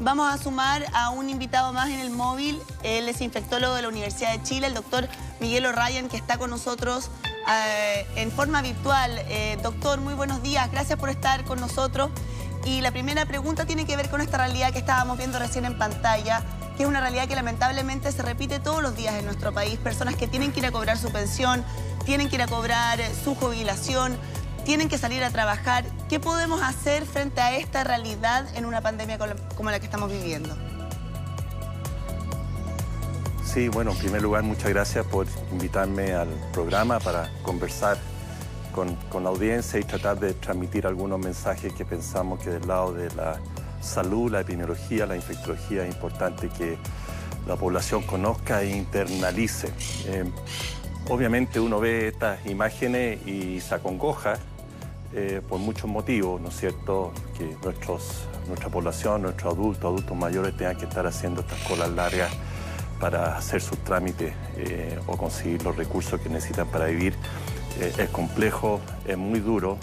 Vamos a sumar a un invitado más en el móvil. Él es infectólogo de la Universidad de Chile, el doctor Miguel O'Ryan, que está con nosotros en forma virtual. Doctor, muy buenos días. Gracias por estar con nosotros. Y la primera pregunta tiene que ver con esta realidad que estábamos viendo recién en pantalla, que es una realidad que lamentablemente se repite todos los días en nuestro país. Personas que tienen que ir a cobrar su pensión, tienen que ir a cobrar su jubilación, tienen que salir a trabajar. ¿Qué podemos hacer frente a esta realidad en una pandemia como la que estamos viviendo? Sí, bueno, en primer lugar, muchas gracias por invitarme al programa para conversar con la audiencia y tratar de transmitir algunos mensajes que pensamos que del lado de la salud, la epidemiología, la infectología es importante que la población conozca e internalice. Obviamente uno ve estas imágenes y se acongoja por muchos motivos, ¿no es cierto? Que nuestra población, nuestros adultos mayores tengan que estar haciendo estas colas largas para hacer sus trámites o conseguir los recursos que necesitan para vivir. Es complejo, es muy duro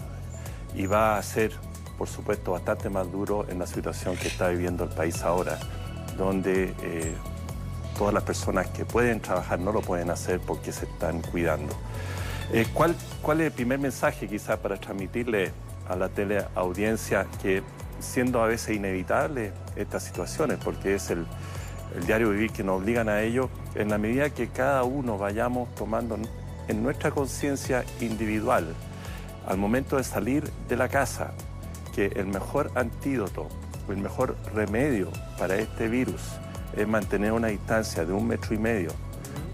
y va a ser, por supuesto, bastante más duro en la situación que está viviendo el país ahora, donde todas las personas que pueden trabajar no lo pueden hacer porque se están cuidando. ¿Cuál es el primer mensaje quizás para transmitirle a la teleaudiencia que, siendo a veces inevitable estas situaciones, porque es el diario vivir que nos obligan a ello, en la medida que cada uno vayamos tomando en nuestra conciencia individual, al momento de salir de la casa, que el mejor antídoto, el mejor remedio para este virus es mantener una distancia de 1,5 metros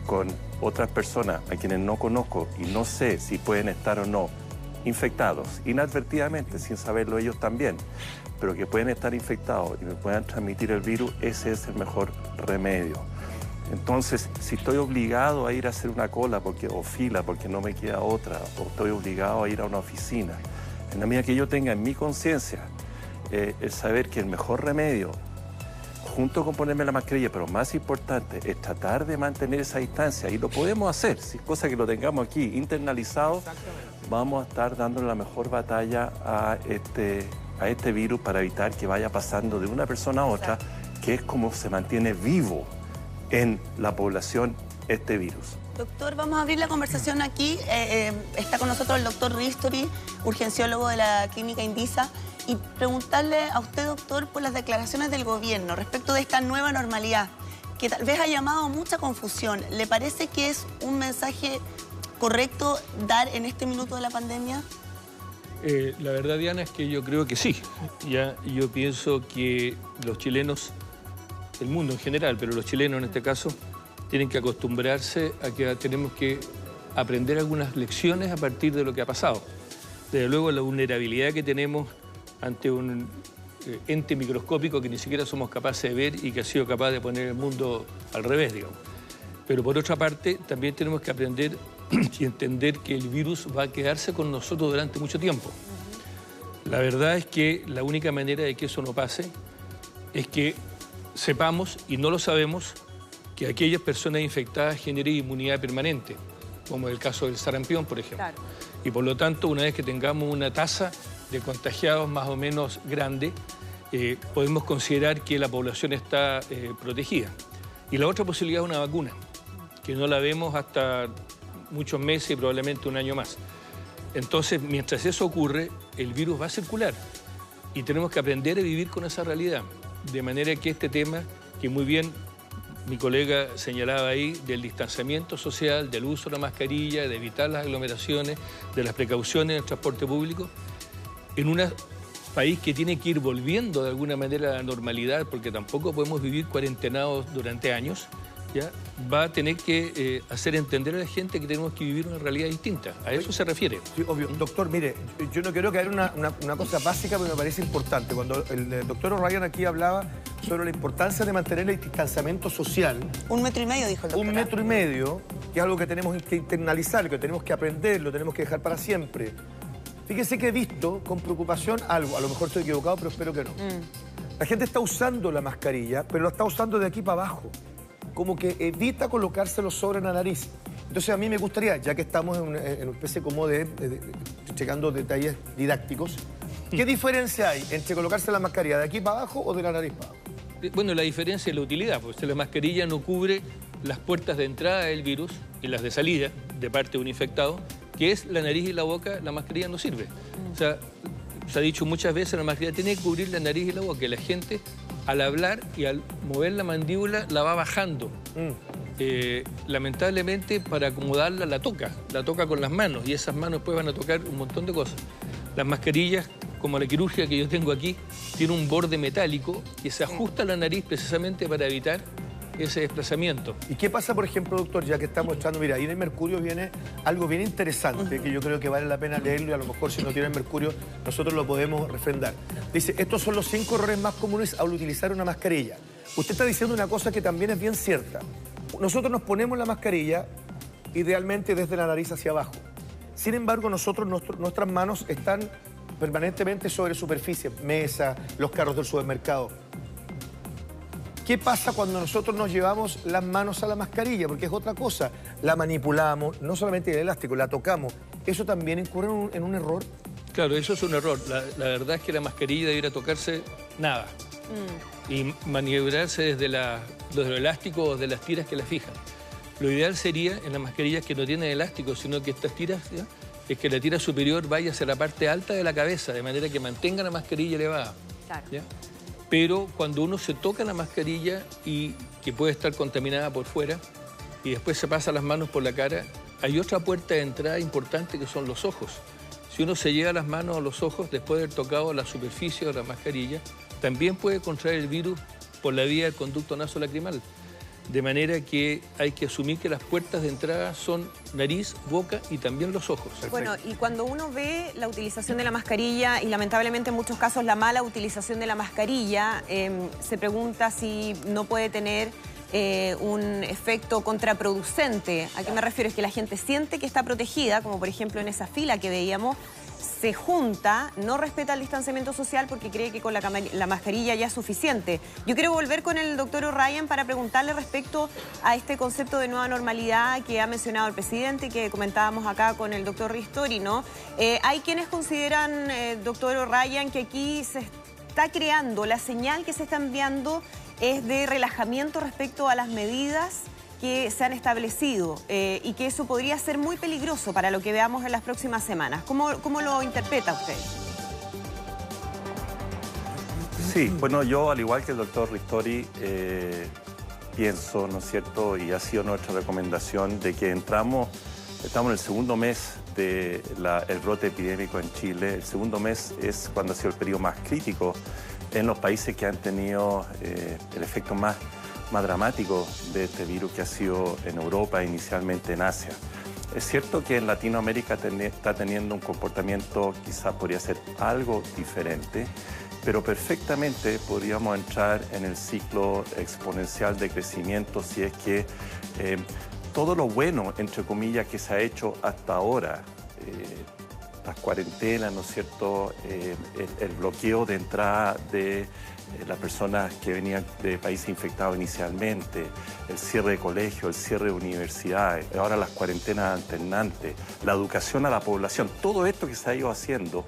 con otras personas a quienes no conozco y no sé si pueden estar o no infectados, inadvertidamente, sin saberlo ellos también, pero que pueden estar infectados y me puedan transmitir el virus, ese es el mejor remedio. Entonces, si estoy obligado a ir a hacer una cola o fila porque no me queda otra, o estoy obligado a ir a una oficina, en la medida que yo tenga en mi conciencia el saber que el mejor remedio, junto con ponerme la mascarilla, pero más importante, es tratar de mantener esa distancia, y lo podemos hacer, si es cosa que lo tengamos aquí internalizado, vamos a estar dándole la mejor batalla a este virus para evitar que vaya pasando de una persona a otra, que es como se mantiene vivo en la población este virus. Doctor, vamos a abrir la conversación aquí. Está con nosotros el doctor Ristori, urgenciólogo de la clínica Indisa, y preguntarle a usted, doctor, por las declaraciones del gobierno respecto de esta nueva normalidad, que tal vez ha llamado mucha confusión. ¿Le parece que es un mensaje correcto dar en este minuto de la pandemia? La verdad, Diana, es que yo creo que sí. Yo pienso que los chilenos, el mundo en general, pero los chilenos en este caso, tienen que acostumbrarse a que tenemos que aprender algunas lecciones a partir de lo que ha pasado. Desde luego, la vulnerabilidad que tenemos ante un ente microscópico que ni siquiera somos capaces de ver y que ha sido capaz de poner el mundo al revés, digamos. Pero por otra parte, también tenemos que aprender y entender que el virus va a quedarse con nosotros durante mucho tiempo. La verdad es que la única manera de que eso no pase es que sepamos, y no lo sabemos, que aquellas personas infectadas generen inmunidad permanente, como el caso del sarampión, por ejemplo. Claro. Y por lo tanto, una vez que tengamos una tasa de contagiados más o menos grande, podemos considerar que la población está protegida. Y la otra posibilidad es una vacuna, que no la vemos hasta muchos meses y probablemente un año más. Entonces, mientras eso ocurre, el virus va a circular y tenemos que aprender a vivir con esa realidad. De manera que este tema, que muy bien mi colega señalaba ahí, del distanciamiento social, del uso de la mascarilla, de evitar las aglomeraciones, de las precauciones en el transporte público, en un país que tiene que ir volviendo de alguna manera a la normalidad, porque tampoco podemos vivir cuarentenados durante años, ¿ya? Va a tener que hacer entender a la gente que tenemos que vivir una realidad distinta. A eso se refiere. Sí, obvio. Doctor, mire, yo no quiero caer una cosa básica, pero me parece importante. Cuando el doctor O'Ryan aquí hablaba sobre la importancia de mantener el distanciamiento social. 1,5 metros, dijo el doctor. 1,5 metros, que es algo que tenemos que internalizar, que tenemos que aprender, lo tenemos que dejar para siempre. Fíjese que he visto con preocupación algo, a lo mejor estoy equivocado, pero espero que no. La gente está usando la mascarilla, pero lo está usando de aquí para abajo. Como que evita colocárselo sobre la nariz. Entonces a mí me gustaría, ya que estamos en una especie como checando detalles didácticos, ¿qué diferencia hay entre colocarse la mascarilla de aquí para abajo o de la nariz para abajo? Bueno, la diferencia es la utilidad, porque la mascarilla no cubre las puertas de entrada del virus y las de salida de parte de un infectado, que es la nariz y la boca. La mascarilla no sirve. O sea, se ha dicho muchas veces, la mascarilla tiene que cubrir la nariz y la boca, y la gente al hablar y al mover la mandíbula la va bajando. Lamentablemente, para acomodarla la toca con las manos, y esas manos después van a tocar un montón de cosas. Las mascarillas, como la quirúrgica que yo tengo aquí, tiene un borde metálico que se ajusta a la nariz precisamente para evitar ese desplazamiento. ¿Y qué pasa, por ejemplo, doctor, ya que estamos echando, mira, ahí en el mercurio viene algo bien interesante que yo creo que vale la pena leerlo, y a lo mejor si no tiene mercurio nosotros lo podemos refrendar. Dice, estos son los 5 errores más comunes al utilizar una mascarilla. Usted está diciendo una cosa que también es bien cierta. Nosotros nos ponemos la mascarilla idealmente desde la nariz hacia abajo. Sin embargo, nuestras manos están permanentemente sobre superficies, mesas, los carros del supermercado. ¿Qué pasa cuando nosotros nos llevamos las manos a la mascarilla? Porque es otra cosa. La manipulamos, no solamente el elástico, la tocamos. ¿Eso también incurre en un error? Claro, eso es un error. La verdad es que la mascarilla debería tocarse nada. Y maniobrarse desde los elásticos o de las tiras que la fijan. Lo ideal sería en las mascarillas que no tienen elástico, sino que estas tiras, ¿ya?, es que la tira superior vaya hacia la parte alta de la cabeza, de manera que mantenga la mascarilla elevada. Claro. ¿Ya? Pero cuando uno se toca la mascarilla y que puede estar contaminada por fuera y después se pasa las manos por la cara, hay otra puerta de entrada importante que son los ojos. Si uno se lleva las manos a los ojos después de haber tocado la superficie de la mascarilla, también puede contraer el virus por la vía del conducto nasolacrimal. De manera que hay que asumir que las puertas de entrada son nariz, boca y también los ojos. Perfecto. Bueno, y cuando uno ve la utilización de la mascarilla y lamentablemente en muchos casos la mala utilización de la mascarilla, se pregunta si no puede tener un efecto contraproducente. ¿A qué me refiero? Es que la gente siente que está protegida, como por ejemplo en esa fila que veíamos, se junta, no respeta el distanciamiento social porque cree que con la mascarilla ya es suficiente. Yo quiero volver con el doctor O'Ryan para preguntarle respecto a este concepto de nueva normalidad que ha mencionado el presidente y que comentábamos acá con el doctor Ristori, ¿no? Hay quienes consideran, doctor O'Ryan, que aquí se está creando, la señal que se está enviando es de relajamiento respecto a las medidas que se han establecido y que eso podría ser muy peligroso para lo que veamos en las próximas semanas. ¿Cómo lo interpreta usted? Sí, bueno, yo al igual que el doctor Ristori pienso, ¿no es cierto?, y ha sido nuestra recomendación de que estamos en el segundo mes del brote epidémico en Chile. El segundo mes es cuando ha sido el periodo más crítico en los países que han tenido el efecto más dramático de este virus, que ha sido en Europa e inicialmente en Asia. Es cierto que en Latinoamérica está teniendo un comportamiento, quizás podría ser algo diferente, pero perfectamente podríamos entrar en el ciclo exponencial de crecimiento si es que todo lo bueno, entre comillas, que se ha hecho hasta ahora, las cuarentenas, ¿no es cierto?, el bloqueo de entrada de las personas que venían de países infectados inicialmente, el cierre de colegios, el cierre de universidades, ahora las cuarentenas alternantes, la educación a la población, todo esto que se ha ido haciendo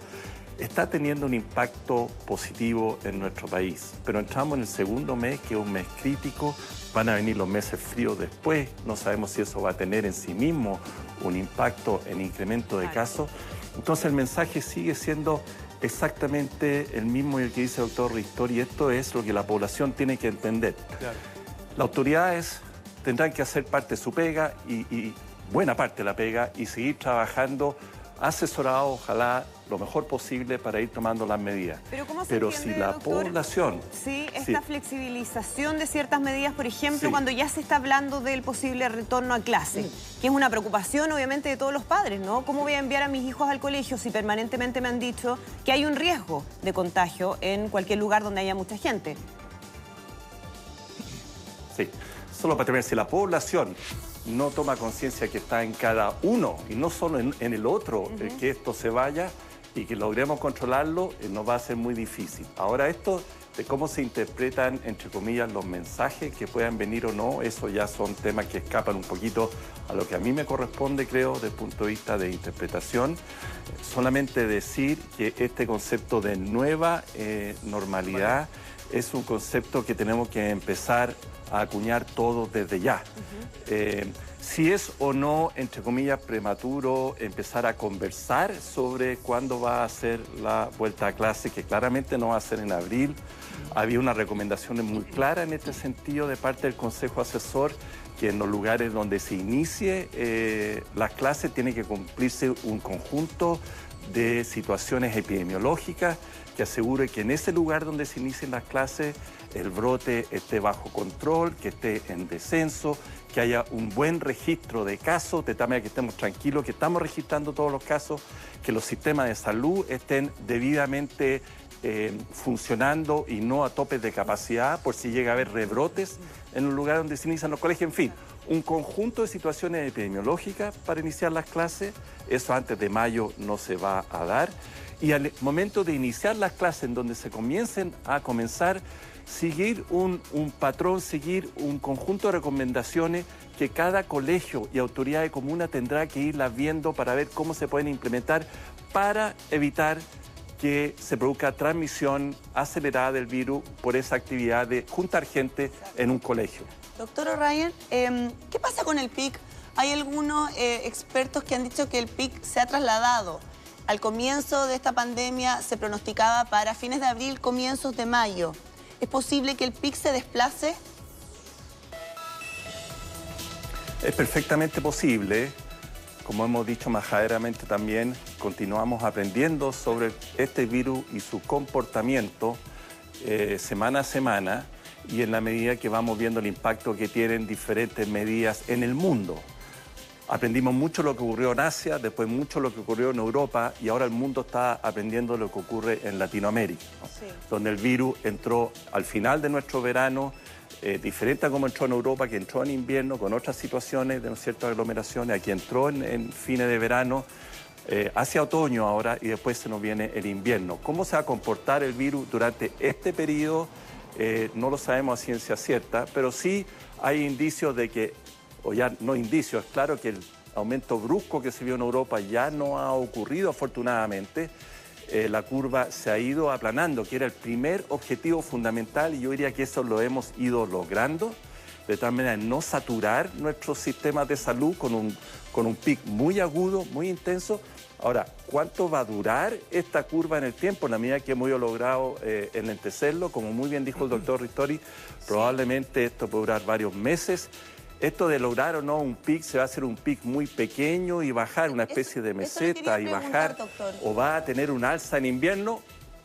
está teniendo un impacto positivo en nuestro país. Pero entramos en el segundo mes, que es un mes crítico, van a venir los meses fríos después, no sabemos si eso va a tener en sí mismo un impacto en incremento de casos. Entonces el mensaje sigue siendo exactamente el mismo y el que dice el doctor Ristori, y esto es lo que la población tiene que entender. Claro. Las autoridades tendrán que hacer parte de su pega y buena parte de la pega y seguir trabajando asesorado, ojalá, lo mejor posible para ir tomando las medidas. Pero si la población... Sí, esta flexibilización de ciertas medidas, por ejemplo, cuando ya se está hablando del posible retorno a clase, que es una preocupación obviamente de todos los padres, ¿no? ¿Cómo voy a enviar a mis hijos al colegio si permanentemente me han dicho que hay un riesgo de contagio en cualquier lugar donde haya mucha gente? Sí, solo para terminar, si la población no toma conciencia que está en cada uno y no solo en el otro, que esto se vaya y que logremos controlarlo, nos va a ser muy difícil. Ahora, esto de cómo se interpretan, entre comillas, los mensajes que puedan venir o no, eso ya son temas que escapan un poquito a lo que a mí me corresponde, creo, desde el punto de vista de interpretación. Solamente decir que este concepto de nueva normalidad es un concepto que tenemos que empezar a acuñar todos desde ya. Si es o no, entre comillas, prematuro empezar a conversar sobre cuándo va a ser la vuelta a clase, que claramente no va a ser en abril. Había unas recomendaciones muy claras en este sentido de parte del Consejo Asesor, que en los lugares donde se inicie las clases tiene que cumplirse un conjunto de situaciones epidemiológicas que asegure que en ese lugar donde se inicien las clases el brote esté bajo control, que esté en descenso, que haya un buen registro de casos, de tal manera que estemos tranquilos, que estamos registrando todos los casos, que los sistemas de salud estén debidamente funcionando y no a topes de capacidad por si llega a haber rebrotes en un lugar donde se inician los colegios. En fin, un conjunto de situaciones epidemiológicas para iniciar las clases. Eso antes de mayo no se va a dar. Y al momento de iniciar las clases, en donde se comiencen a comenzar, seguir un patrón, seguir un conjunto de recomendaciones que cada colegio y autoridad de comuna tendrá que irlas viendo para ver cómo se pueden implementar para evitar que se produzca transmisión acelerada del virus por esa actividad de juntar gente en un colegio. Doctor O'Ryan, ¿qué pasa con el PIC? Hay algunos expertos que han dicho que el PIC se ha trasladado. Al comienzo de esta pandemia se pronosticaba para fines de abril, comienzos de mayo. ¿Es posible que el PIC se desplace? Es perfectamente posible. Como hemos dicho majaderamente también, continuamos aprendiendo sobre este virus y su comportamiento semana a semana, y en la medida que vamos viendo el impacto que tienen diferentes medidas en el mundo. Aprendimos mucho lo que ocurrió en Asia, después mucho lo que ocurrió en Europa, y ahora el mundo está aprendiendo lo que ocurre en Latinoamérica, ¿no? Sí. Donde el virus entró al final de nuestro verano, diferente a como entró en Europa, que entró en invierno con otras situaciones de ciertas aglomeraciones, aquí entró en fines de verano, hacia otoño ahora, y después se nos viene el invierno. ¿Cómo se va a comportar el virus durante este periodo? No lo sabemos a ciencia cierta, pero sí hay indicios de que, o ya no indicios, es claro que el aumento brusco que se vio en Europa ya no ha ocurrido afortunadamente. La curva se ha ido aplanando, que era el primer objetivo fundamental, y yo diría que eso lo hemos ido logrando, de tal manera de no saturar nuestros sistemas de salud con un pic muy agudo, muy intenso. Ahora, ¿cuánto va a durar esta curva en el tiempo? En la medida que hemos logrado enlentecerlo, como muy bien dijo el doctor Ristori, probablemente esto puede durar varios meses. Esto de lograr o no un pic, se va a hacer un pic muy pequeño y bajar, una especie de meseta y bajar, doctor, o va a tener un alza en invierno.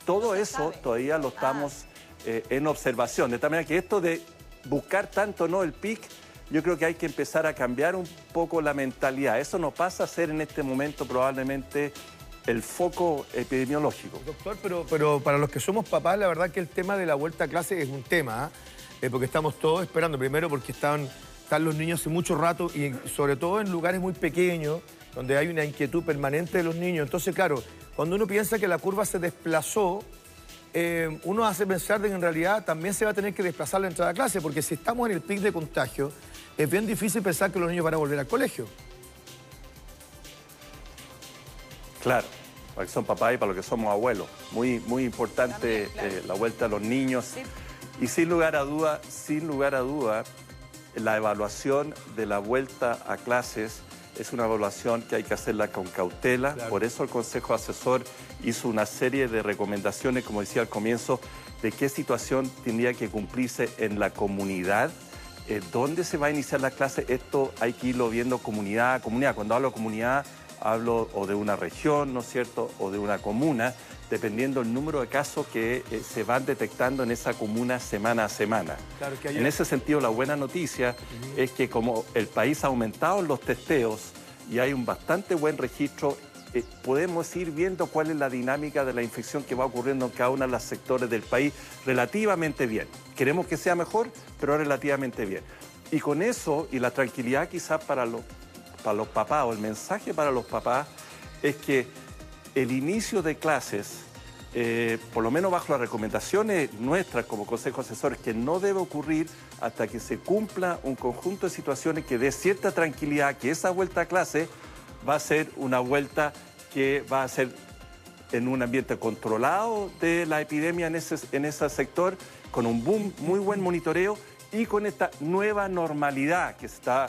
Todo eso todavía lo estamos en observación. De tal manera que esto de buscar tanto no el pic, yo creo que hay que empezar a cambiar un poco la mentalidad. Eso no pasa a ser en este momento probablemente el foco epidemiológico. Doctor, pero para los que somos papás, la verdad que el tema de la vuelta a clase es un tema, porque estamos todos esperando. Primero porque están los niños hace mucho rato, y sobre todo en lugares muy pequeños, donde hay una inquietud permanente de los niños. Entonces, claro, cuando uno piensa que la curva se desplazó, uno hace pensar de que en realidad también se va a tener que desplazar la entrada a clase, porque si estamos en el pic de contagio, es bien difícil pensar que los niños van a volver al colegio. Claro, para que son papás y para los que somos abuelos. Muy importante también, claro, la vuelta a los niños. Sí. Y sin lugar a duda, la evaluación de la vuelta a clases es una evaluación que hay que hacerla con cautela. Claro. Por eso el Consejo Asesor hizo una serie de recomendaciones, como decía al comienzo, de qué situación tendría que cumplirse en la comunidad, dónde se va a iniciar la clase. Esto hay que irlo viendo comunidad a comunidad. Cuando hablo de comunidad, hablo o de una región, ¿no es cierto?, o de una comuna, dependiendo del número de casos que se van detectando en esa comuna semana a semana. Claro, que en ese sentido, la buena noticia es que como el país ha aumentado los testeos y hay un bastante buen registro, podemos ir viendo cuál es la dinámica de la infección que va ocurriendo en cada uno de los sectores del país relativamente bien. Queremos que sea mejor, pero relativamente bien. Y con eso, y la tranquilidad quizás para los papás, o el mensaje para los papás, es que el inicio de clases, por lo menos bajo las recomendaciones nuestras como Consejo Asesor, que no debe ocurrir hasta que se cumpla un conjunto de situaciones que dé cierta tranquilidad, que esa vuelta a clase va a ser una vuelta que va a ser en un ambiente controlado de la epidemia en ese sector, con un muy buen monitoreo y con esta nueva normalidad que está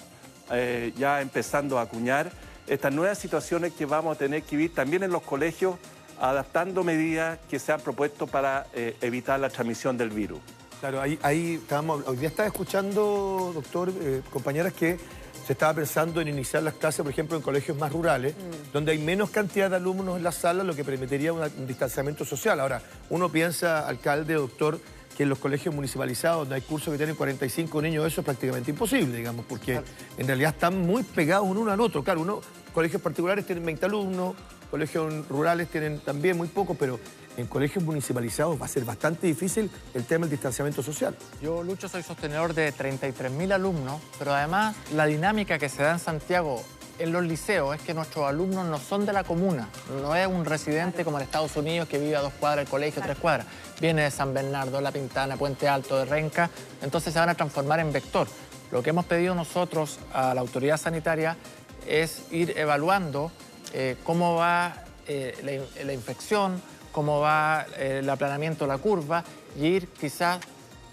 ya empezando a acuñar, estas nuevas situaciones que vamos a tener que vivir también en los colegios, adaptando medidas que se han propuesto para evitar la transmisión del virus. Claro, ahí estábamos, hoy día estaba escuchando, doctor, compañeras, que se estaba pensando en iniciar las clases, por ejemplo, en colegios más rurales, donde hay menos cantidad de alumnos en la sala, lo que permitiría un distanciamiento social. Ahora, uno piensa, alcalde, doctor, que en los colegios municipalizados, donde hay cursos que tienen 45 niños, eso es prácticamente imposible, digamos, porque en realidad están muy pegados uno al otro. Claro, colegios particulares tienen 20 alumnos, colegios rurales tienen también muy pocos, pero en colegios municipalizados va a ser bastante difícil el tema del distanciamiento social. Yo, Lucho, soy sostenedor de 33.000 alumnos, pero además la dinámica que se da en Santiago en los liceos es que nuestros alumnos no son de la comuna, no es un residente como en Estados Unidos que vive a 2 cuadras del colegio, 3 cuadras. Viene de San Bernardo, La Pintana, Puente Alto, de Renca, entonces se van a transformar en vector. Lo que hemos pedido nosotros a la autoridad sanitaria es ir evaluando cómo va la infección, cómo va el aplanamiento de la curva y ir quizás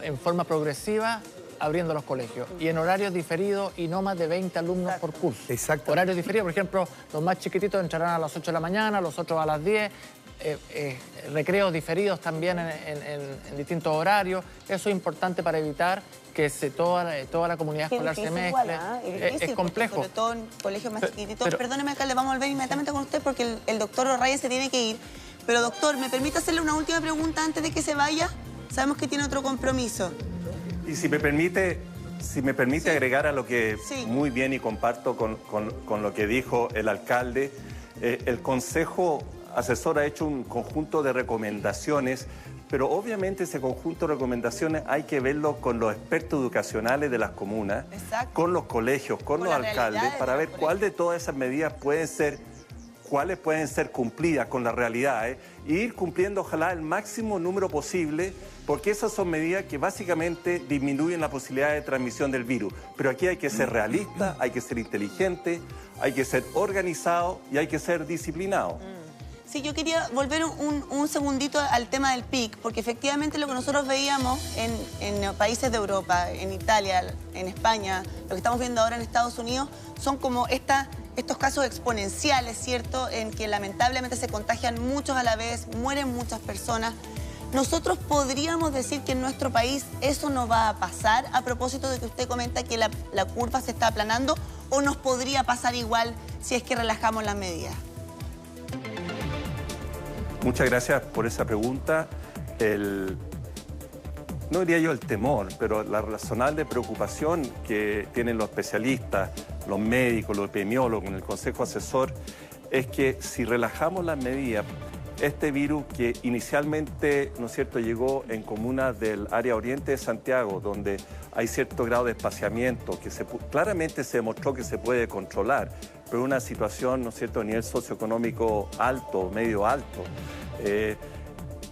en forma progresiva abriendo los colegios y en horarios diferidos y no más de 20 alumnos por curso. Exacto. Horarios diferidos, por ejemplo, los más chiquititos entrarán a las 8 de la mañana, los otros a las 10, recreos diferidos también en distintos horarios. Eso es importante para evitar que toda la comunidad escolar se mezcle. Es complejo. Sobre todo en colegios más chiquititos. Perdóneme, alcalde, vamos a volver inmediatamente con usted porque el doctor O'Ryan se tiene que ir. Pero, doctor, ¿me permite hacerle una última pregunta antes de que se vaya? Sabemos que tiene otro compromiso. Y si me permite agregar a lo que muy bien y comparto con lo que dijo el alcalde, el Consejo Asesor ha hecho un conjunto de recomendaciones, pero obviamente ese conjunto de recomendaciones hay que verlo con los expertos educacionales de las comunas, con los colegios, con los alcaldes, para ver cuál de todas esas medidas cuáles pueden ser cumplidas con la realidad, e ir cumpliendo ojalá el máximo número posible, porque esas son medidas que básicamente disminuyen la posibilidad de transmisión del virus. Pero aquí hay que ser realista, hay que ser inteligente, hay que ser organizado y hay que ser disciplinado. Sí, yo quería volver un segundito al tema del PIC, porque efectivamente lo que nosotros veíamos en países de Europa, en Italia, en España, lo que estamos viendo ahora en Estados Unidos, son como estos casos exponenciales, ¿cierto?, en que lamentablemente se contagian muchos a la vez, mueren muchas personas. ¿Nosotros podríamos decir que en nuestro país eso no va a pasar a propósito de que usted comenta que la curva se está aplanando, o nos podría pasar igual si es que relajamos las medidas? Muchas gracias por esa pregunta. No diría yo el temor, pero la razonable preocupación que tienen los especialistas, los médicos, los epidemiólogos, en el Consejo Asesor, es que si relajamos las medidas, este virus que inicialmente, ¿no es cierto?, llegó en comunas del área oriente de Santiago, donde hay cierto grado de espaciamiento, que claramente se demostró que se puede controlar, pero una situación, ¿no es cierto?, a nivel socioeconómico alto, medio alto.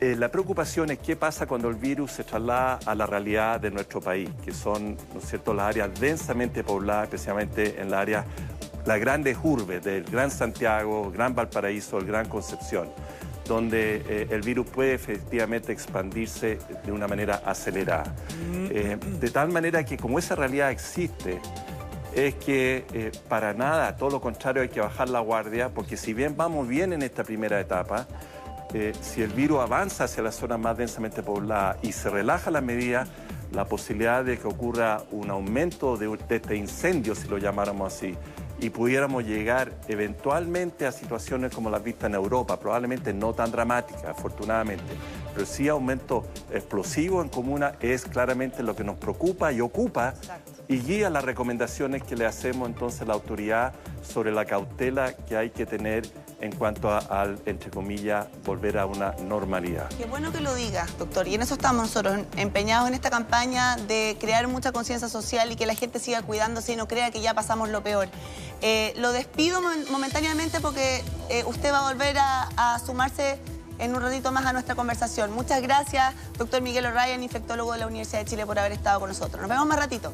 La preocupación es qué pasa cuando el virus se traslada a la realidad de nuestro país, que son, ¿no es cierto?, las áreas densamente pobladas, especialmente en las grandes urbes del Gran Santiago, Gran Valparaíso, el Gran Concepción, donde el virus puede efectivamente expandirse de una manera acelerada. De tal manera que como esa realidad existe, es que para nada, todo lo contrario, hay que bajar la guardia, porque si bien vamos bien en esta primera etapa, si el virus avanza hacia las zonas más densamente pobladas y se relaja la medida, la posibilidad de que ocurra un aumento de este incendio, si lo llamáramos así, y pudiéramos llegar eventualmente a situaciones como las vistas en Europa, probablemente no tan dramáticas, afortunadamente, pero sí aumento explosivo en comunas, es claramente lo que nos preocupa y ocupa y guía las recomendaciones que le hacemos entonces a la autoridad sobre la cautela que hay que tener en cuanto al, entre comillas, volver a una normalidad. Qué bueno que lo diga, doctor. Y en eso estamos nosotros, empeñados en esta campaña de crear mucha conciencia social y que la gente siga cuidándose y no crea que ya pasamos lo peor. Lo despido momentáneamente porque usted va a volver a sumarse en un ratito más a nuestra conversación. Muchas gracias, doctor Miguel O'Ryan, infectólogo de la Universidad de Chile, por haber estado con nosotros. Nos vemos más ratito.